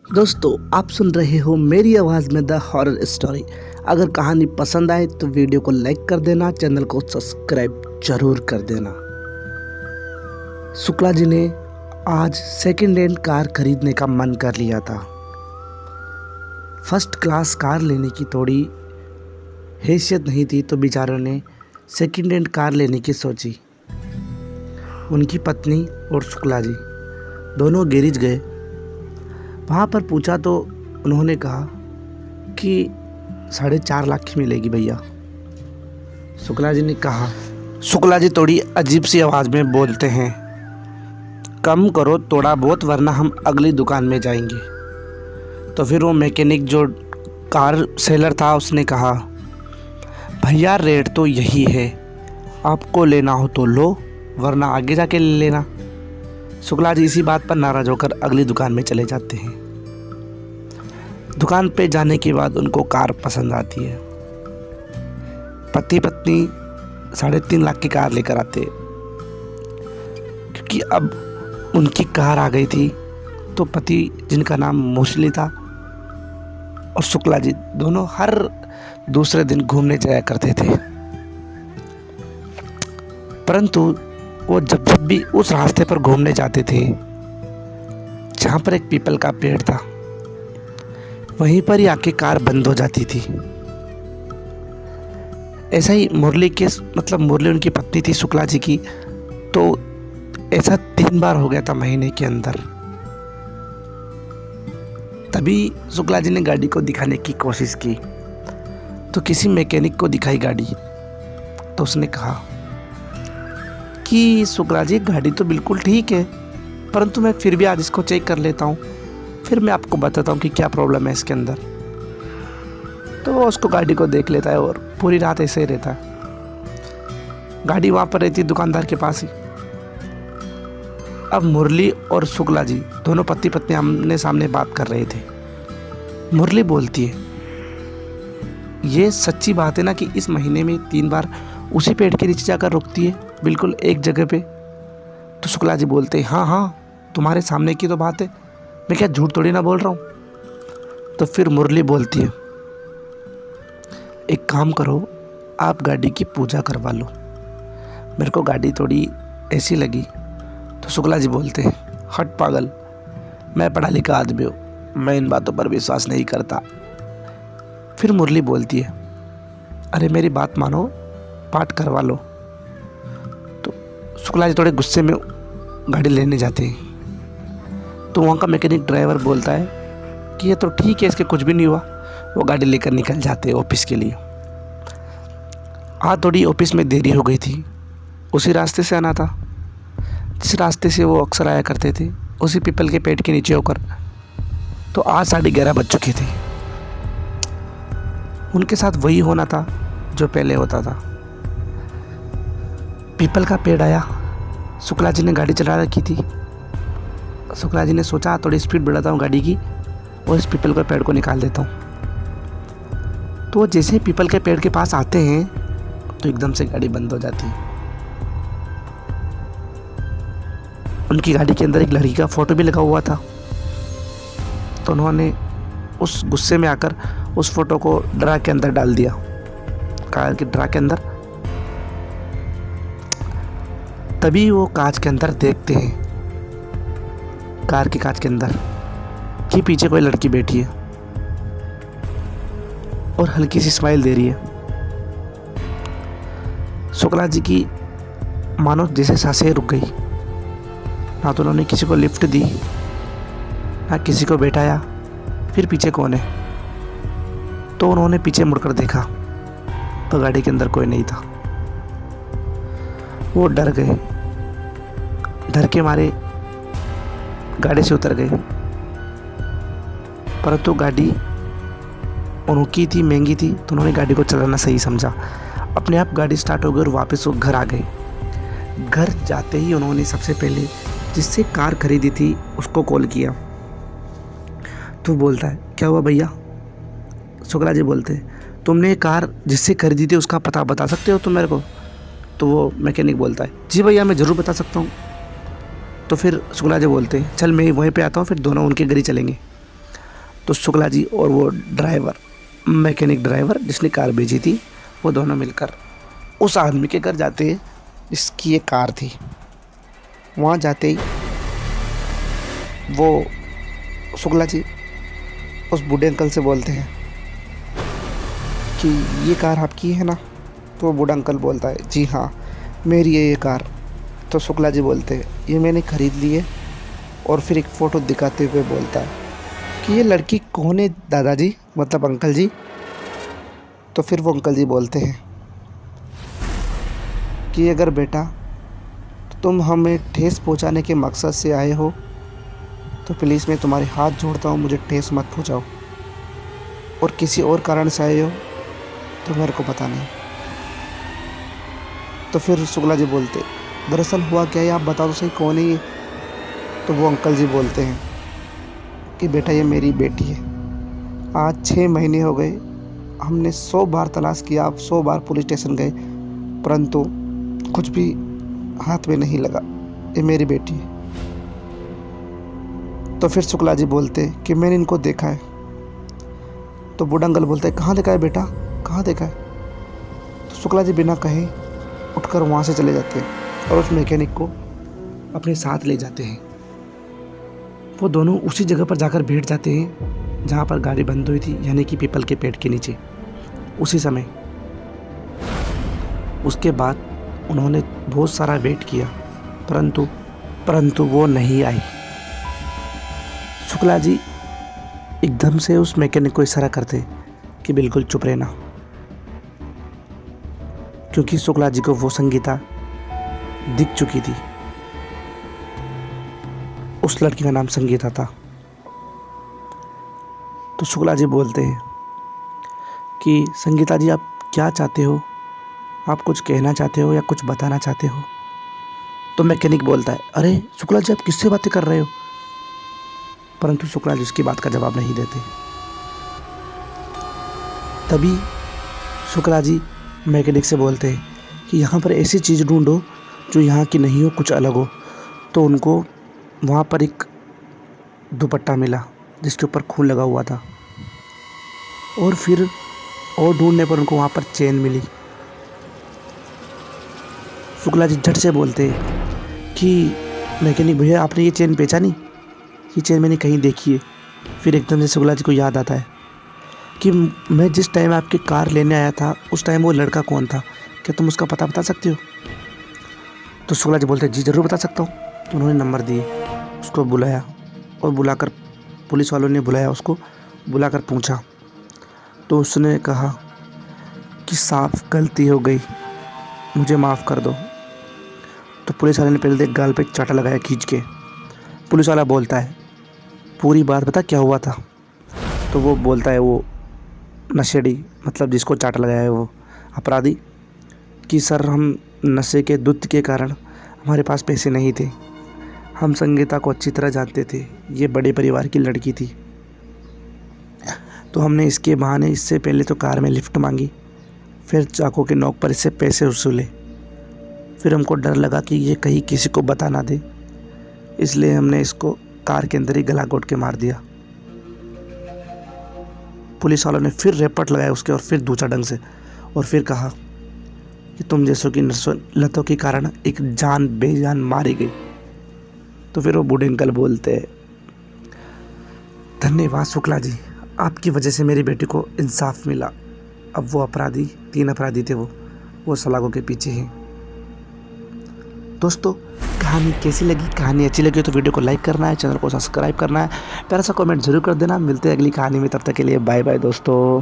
दोस्तों, आप सुन रहे हो मेरी आवाज़ में द हॉरर स्टोरी। अगर कहानी पसंद आए तो वीडियो को लाइक कर देना, चैनल को सब्सक्राइब जरूर कर देना। शुक्ला जी ने आज सेकंड हैंड कार खरीदने का मन कर लिया था। फर्स्ट क्लास कार लेने की थोड़ी हैसियत नहीं थी तो बेचारों ने सेकंड हैंड कार लेने की सोची। उनकी पत्नी और शुक्ला जी दोनों गैरेज गए। वहाँ पर पूछा तो उन्होंने कहा कि 4.5 लाख की मिलेगी भैया। शुक्ला जी ने कहा, शुक्ला जी थोड़ी अजीब सी आवाज़ में बोलते हैं, कम करो थोड़ा बहुत वरना हम अगली दुकान में जाएंगे। तो फिर वो मैकेनिक जो कार सेलर था उसने कहा, भैया रेट तो यही है, आपको लेना हो तो लो वरना आगे जाके ले लेना। शुक्ला जी इसी बात पर नाराज़ होकर अगली दुकान में चले जाते हैं। दुकान पे जाने के बाद उनको कार पसंद आती है। पति पत्नी 3.5 लाख की कार लेकर आते, क्योंकि अब उनकी कार आ गई थी। तो पति जिनका नाम मोस्टली था और शुक्ला जी दोनों हर दूसरे दिन घूमने जाया करते थे। परंतु वो जब भी उस रास्ते पर घूमने जाते थे जहाँ पर एक पीपल का पेड़ था, वहीं पर ही आके कार बंद हो जाती थी। ऐसा ही मुरली उनकी पत्नी थी शुक्ला जी की, तो ऐसा 3 बार हो गया था महीने के अंदर। तभी शुक्ला जी ने गाड़ी को दिखाने की कोशिश की तो किसी मैकेनिक को दिखाई गाड़ी। तो उसने कहा कि शुक्ला जी गाड़ी तो बिल्कुल ठीक है, परंतु मैं फिर भी आज इसको चेक कर लेता हूँ, फिर मैं आपको बताता हूँ कि क्या प्रॉब्लम है इसके अंदर। तो वो उसको गाड़ी को देख लेता है और पूरी रात ऐसे ही रहता है। गाड़ी वहाँ पर रहती है दुकानदार के पास ही। अब मुरली और शुक्ला जी दोनों पति पत्नी आमने सामने बात कर रहे थे। मुरली बोलती है, ये सच्ची बात है ना कि इस महीने में 3 बार उसी पेड़ के नीचे जाकर रुकती है, बिल्कुल एक जगह पे। तो शुक्ला जी बोलते हैं, हाँ हाँ तुम्हारे सामने की तो बात है, मैं क्या झूठ थोड़ी ना बोल रहा हूँ। तो फिर मुरली बोलती है, एक काम करो आप गाड़ी की पूजा करवा लो, मेरे को गाड़ी थोड़ी ऐसी लगी। तो शुक्ला जी बोलते हैं, हट पागल, मैं पढ़ा लिखा आदमी हूँ, मैं इन बातों पर विश्वास नहीं करता। फिर मुरली बोलती है, अरे मेरी बात मानो, पाठ करवा लो। तो शुक्ला जी थोड़े गुस्से में गाड़ी लेने जाते हैं। तो वहाँ का मैकेनिक ड्राइवर बोलता है कि ये तो ठीक है, इसके कुछ भी नहीं हुआ। वो गाड़ी लेकर निकल जाते हैं ऑफिस के लिए। आज थोड़ी ऑफिस में देरी हो गई थी, उसी रास्ते से आना था जिस रास्ते से वो अक्सर आया करते थे, उसी पीपल के पेड़ के नीचे होकर। तो आज 11:30 बज चुके थे। उनके साथ वही होना था जो पहले होता था। पीपल का पेड़ आया, शुक्ला जी ने गाड़ी चला रखी थी। शुक्ला जी ने सोचा थोड़ी स्पीड बढ़ाता हूँ गाड़ी की और इस पीपल के पेड़ को निकाल देता हूँ। तो जैसे ही पीपल के पेड़ के पास आते हैं तो एकदम से गाड़ी बंद हो जाती है। उनकी गाड़ी के अंदर एक लड़की का फोटो भी लगा हुआ था। तो उन्होंने उस गुस्से में आकर उस फोटो को ड्रा के अंदर डाल दिया, कार के ड्रा के अंदर। तभी वो कांच के अंदर देखते हैं, कार के कांच के अंदर, कि पीछे कोई लड़की बैठी है और हल्की सी स्माइल दे रही है। शुक्ला जी की मानो जैसे सांसें रुक गई। ना तो उन्होंने किसी को लिफ्ट दी, ना किसी को बैठाया, फिर पीछे कौन है। तो उन्होंने पीछे मुड़कर देखा तो गाड़ी के अंदर कोई नहीं था। वो डर गए, डर के मारे गाड़ी से उतर गए। परंतु गाड़ी उनकी थी, महंगी थी, तो उन्होंने गाड़ी को चलाना सही समझा। अपने आप गाड़ी स्टार्ट हो गई और वापस वो घर आ गए। घर जाते ही उन्होंने सबसे पहले जिससे कार खरीदी थी उसको कॉल किया। तो बोलता है, क्या हुआ भैया। शुक्ला जी बोलते हैं, तुमने कार जिससे खरीदी थी उसका पता बता सकते हो तुम मेरे को। तो वो मैकेनिक बोलता है, जी भैया मैं ज़रूर बता सकता हूँ। तो फिर शुक्ला जी बोलते हैं, चल मैं वहीं पे आता हूँ, फिर दोनों उनके घर ही चलेंगे। तो शुक्ला जी और वो ड्राइवर, मैकेनिक ड्राइवर जिसने कार भेजी थी, वो दोनों मिलकर उस आदमी के घर जाते हैं जिसकी ये कार थी। वहाँ जाते ही वो शुक्ला जी उस बूढ़े अंकल से बोलते हैं कि ये कार आपकी है ना? तो वो बूढ़ा अंकल बोलता है जी हाँ मेरी है ये कार। तो शुक्ला जी बोलते हैं ये मैंने ख़रीद ली है, और फिर एक फ़ोटो दिखाते हुए बोलता है कि ये लड़की कौन है दादाजी, मतलब अंकल जी? तो फिर वो अंकल जी बोलते हैं कि अगर बेटा तुम हमें ठेस पहुंचाने के मकसद से आए हो तो प्लीज़ मैं तुम्हारे हाथ जोड़ता हूँ, मुझे ठेस मत पहुंचाओ, और किसी और कारण से आए हो तो मेरे को पता नहीं। तो फिर शुक्ला जी बोलते दरअसल हुआ क्या है आप बता दो सही, कौन है ये? तो वो अंकल जी बोलते हैं कि बेटा ये मेरी बेटी है। आज 6 महीने हो गए, हमने 100 बार तलाश किया, आप 100 बार पुलिस स्टेशन गए, परंतु कुछ भी हाथ में नहीं लगा। ये मेरी बेटी है। तो फिर शुक्ला जी बोलते कि मैंने इनको देखा है। तो बूढ़ा अंकल बोलता है कहाँ देखा है बेटा, कहाँ देखा है? तो शुक्ला जी बिना कहे उठकर वहाँ से चले जाते हैं और उस मैकेनिक को अपने साथ ले जाते हैं। वो दोनों उसी जगह पर जाकर बैठ जाते हैं जहाँ पर गाड़ी बंद हुई थी, यानी कि पीपल के पेड़ के नीचे उसी समय। उसके बाद उन्होंने बहुत सारा वेट किया, परंतु वो नहीं आई। शुक्ला जी एकदम से उस मैकेनिक को इशारा करते कि बिल्कुल चुप रहना, क्योंकि शुक्ला जी को वो संगीता दिख चुकी थी। उस लड़की का नाम संगीता था। तो शुक्ला जी बोलते हैं कि संगीता जी आप क्या चाहते हो, आप कुछ कहना चाहते हो या कुछ बताना चाहते हो? तो मैकेनिक बोलता है अरे शुक्ला जी आप किससे बातें कर रहे हो? परंतु शुक्ला जी उसकी बात का जवाब नहीं देते। तभी शुक्ला जी मैकेनिक से बोलते हैं कि यहाँ पर ऐसी चीज़ ढूंढो जो यहाँ की नहीं हो, कुछ अलग हो। तो उनको वहाँ पर एक दुपट्टा मिला जिसके ऊपर खून लगा हुआ था, और फिर और ढूंढने पर उनको वहाँ पर चेन मिली। शुक्ला जी झट से बोलते कि मैकेनिक भैया आपने ये चेन पहचानी? ये चेन मैंने कहीं देखी है। फिर एकदम से शुक्ला जी को याद आता है कि मैं जिस टाइम आपकी कार लेने आया था उस टाइम वो लड़का कौन था, क्या तुम उसका पता बता सकते हो? तो शुक्ला जी बोलते जी ज़रूर बता सकता हूँ। तो उन्होंने नंबर दिए, उसको बुलाया, और बुलाकर पुलिस वालों ने बुलाया, उसको बुलाकर पूछा। तो उसने कहा कि साफ गलती हो गई, मुझे माफ़ कर दो। तो पुलिस वाले ने पहले गाल पे चाटा लगाया खींच के। पुलिस वाला बोलता है पूरी बात बता क्या हुआ था? तो वो बोलता है वो नशेड़ी, मतलब जिसको चाटा लगाया है वो अपराधी, कि सर हम नशे के दुत्त के कारण हमारे पास पैसे नहीं थे, हम संगीता को अच्छी तरह जानते थे, ये बड़े परिवार की लड़की थी, तो हमने इसके बहाने इससे पहले तो कार में लिफ्ट मांगी, फिर चाकू के नोक पर इससे पैसे वसूले। फिर हमको डर लगा कि ये कहीं किसी को बता ना दे, इसलिए हमने इसको कार के अंदर ही गला घोट के मार दिया। पुलिस वालों ने फिर रेपट लगाया उसके, और फिर दूसरा ढंग से, और फिर कहा कि तुम जैसों की लतों के कारण एक जान बेजान मारी गई। तो फिर वो बूढ़े अंकल बोलते हैं धन्यवाद शुक्ला जी, आपकी वजह से मेरी बेटी को इंसाफ मिला। अब वो अपराधी, 3 अपराधी थे वो सलाखों के पीछे हैं। दोस्तों कहानी कैसी लगी? कहानी अच्छी लगी तो वीडियो को लाइक करना है, चैनल को सब्सक्राइब करना है, प्यारा सा कमेंट जरूर कर देना। मिलते हैं अगली कहानी में, तब तक के लिए बाय बाय दोस्तों।